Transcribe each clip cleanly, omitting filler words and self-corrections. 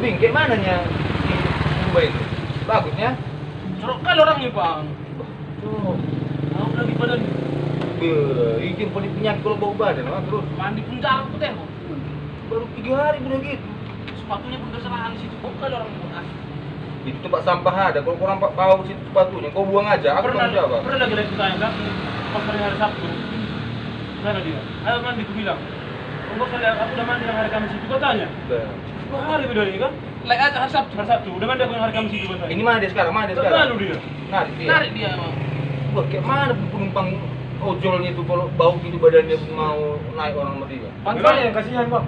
Bing, kayak mananya si Sumba itu? Bagusnya? Jorok kali orangnya bang. Tuh. Aku lagi badan Izin penyakit kalau bau badan, terus mandi pun jarang tuh teh. baru 3 hari udah gitu. Sepatunya pun kesalahan situ. Kok kali orang buat? Itu tempat sampah ada, kalau kurang tahu situ sepatunya, kau buang aja, aku Pernah tanggung jawab. pernah lagi lihat tanya kan pas hari Sabtu. Mana dia? Ayo mandi aku bilang. Enggak kali aku udah mandi yang hari Kamis itu kau tanya. Udah. 2 hari beda ini kan? Lek aja hari Sabtu. Hari Sabtu. Udah mandi aku yang hari Kamis itu kau tanya. Ini mana dia sekarang? Mana dia sekarang? Lalu dia. Narik dia. Tarik dia emang. Wah, kayak mana penumpang ojolnya itu kalau bau gitu badannya mau naik orang sama dia. Panselnya yang kasihan bang.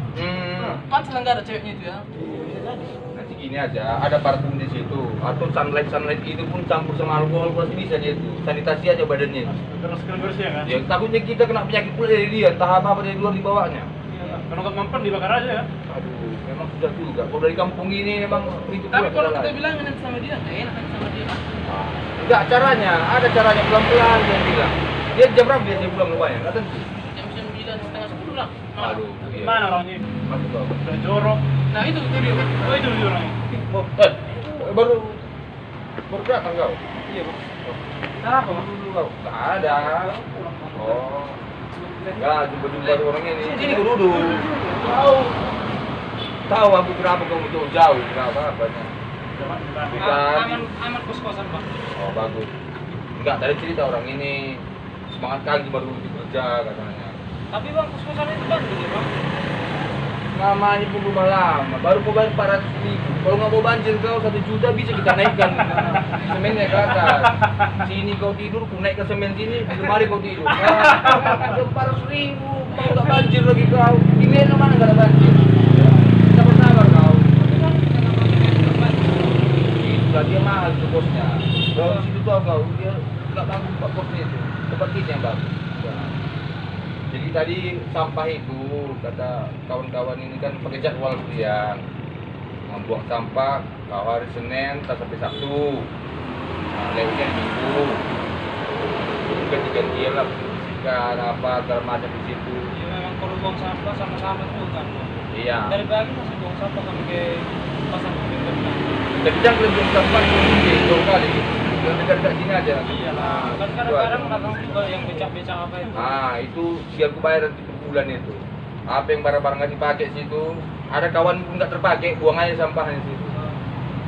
Pansel enggak ada ceweknya itu ya. Nanti gini aja, ada parfum di situ atau sunlight itu pun campur sama alkohol pasti bisa dia itu. Sanitasi aja badannya. Terus bersih ya kan? Ya takutnya kita kena penyakit pula dari dia, entah apa dari luar dibawanya. Kalau nggak mampan dibakar aja ya. Aduh, memang sudah juga. Kalau dari kampung ini memang itu Tapi pula kalau kesalahan. kita bilang nanti sama dia, enggak enak nanti sama dia. Enggak, caranya, ada caranya pelan-pelan dia bilang. Dia jam berapa biasanya pulang rumahnya? Enggak tentu. Jam 9 setengah 10 lah. Aduh, iya. Mana orangnya? Masuk kau. Udah jorok. Nah itu dia. Oh itu dia orangnya. Oh, baru datang kau? Iya bang. Cara apa bang? Dulu kau? Enggak ada. Oh. Enggak, jumpa-jumpa orang ini. Sini kau duduk. Tahu aku berapa kamu tuh jauh berapa apanya? Aman kos-kosan bang. Oh, bagus. Enggak, tadi cerita orang ini semangat kali baru bekerja katanya. Tapi bang kos-kosan itu Bandung ya bang. Namanya pun rumah lama, baru kau bayar 400.000. Kalau nggak mau banjir kau 1 juta bisa kita naikkan semennya ke atas. Sini kau tidur, ku naik ke semen sini, lemari kau tidur. 400.000, mau nggak banjir lagi kau. Di mana mana nggak ada banjir. Sabar-sabar kau. Itu dia mahal itu kosnya. Kalau di situ tahu kau, dia nggak bagus pak kosnya itu. Tempat kita yang bagus. Jadi tadi sampah itu kata kawan-kawan ini kan pakai jadwal dia membuang sampah kalau hari Senin sampai Sabtu, nah, lewatnya Minggu, ganti-gantian lah bersihkan apa segala macam di situ. Iya memang kalau buang sampah sama-sama tuh kan. Iya. Dari pagi masih buang sampah sampai ke pasar Pemimpin. Tapi jangan lebih sampah itu jauh kali, yang dekat-dekat sini aja. Iyalah, kan kadang-kadang datang juga yang becak-becak apa itu. Ah itu biar aku bayar nanti per bulan itu. Apa yang barang-barang nggak dipakai situ, ada kawan pun nggak terpakai, buang aja sampahnya di situ.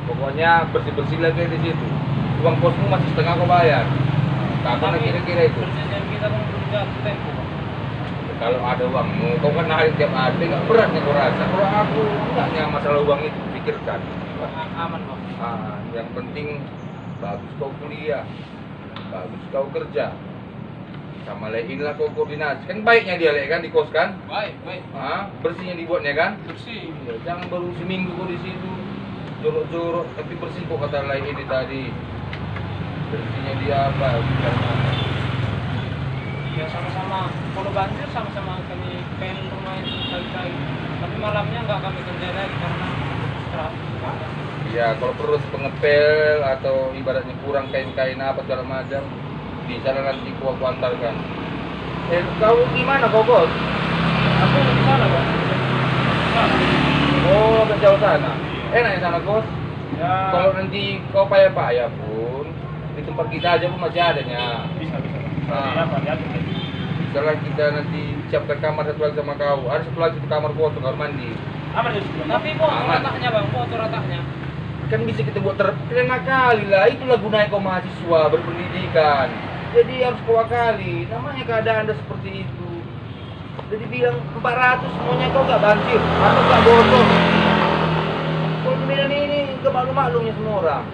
Pokoknya bersih-bersih lagi di situ. Uang kosmu masih setengah kau bayar. Kapan kira-kira itu? Perjanjian kita kan belum jatuh tempo. Kalau ada uangmu, kau kan hari tiap hari nggak berat nih kau rasa. Kalau aku enggaknya masalah uang itu pikirkan. Aman bang. Yang penting bagus kau kuliah, bagus kau kerja. Sama lain lah kau koordinasi. Kan baiknya dia kan di kos kan? Baik. Bersihnya dibuatnya kan? Bersih. Ya, jangan baru seminggu kau di situ jorok-jorok tapi bersih kok kata lain ini tadi. Bersihnya dia apa? Ya sama-sama. Kalau banjir sama-sama kami pengen rumah itu kali-kali. Tapi malamnya nggak kami kerja lagi karena istirahat. Ya kalau perlu pengepel atau ibaratnya kurang kain-kain apa segala macam bisa lah nanti aku antarkan. Kau gimana kau bos? Aku di sana bang. Oh ke jauh sana. Enak ya sana bos. Ya. Kalau nanti kau payah-payah pun di tempat kita aja pun masih adanya. Bisa. Ah. Apa diatur tadi? Setelah kita nanti siapkan kamar satu lagi sama kau, ada satu lagi itu kamar kotor, kamar mandi. Aman ya sebelum. Tapi kok Aman. ratanya bang, kok ratanya. Kan bisa kita buat terkena kali lah, itulah gunanya kau mahasiswa berpendidikan. Jadi harus kau akali, namanya keadaan anda seperti itu. Jadi bilang 400 semuanya kau gak banjir, atau gak bocor. Kalau di Medan ini gak maklum-maklumnya semua orang.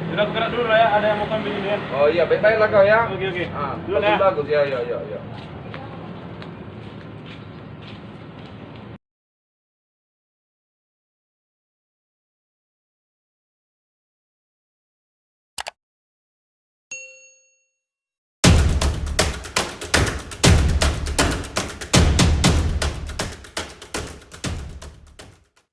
Sudah aku gerak dulu lah ya, ada yang mau ambil ini ya. Oh iya, baik-baiklah kau ya. Oke. Ah, Dulu ya. bagus, ya.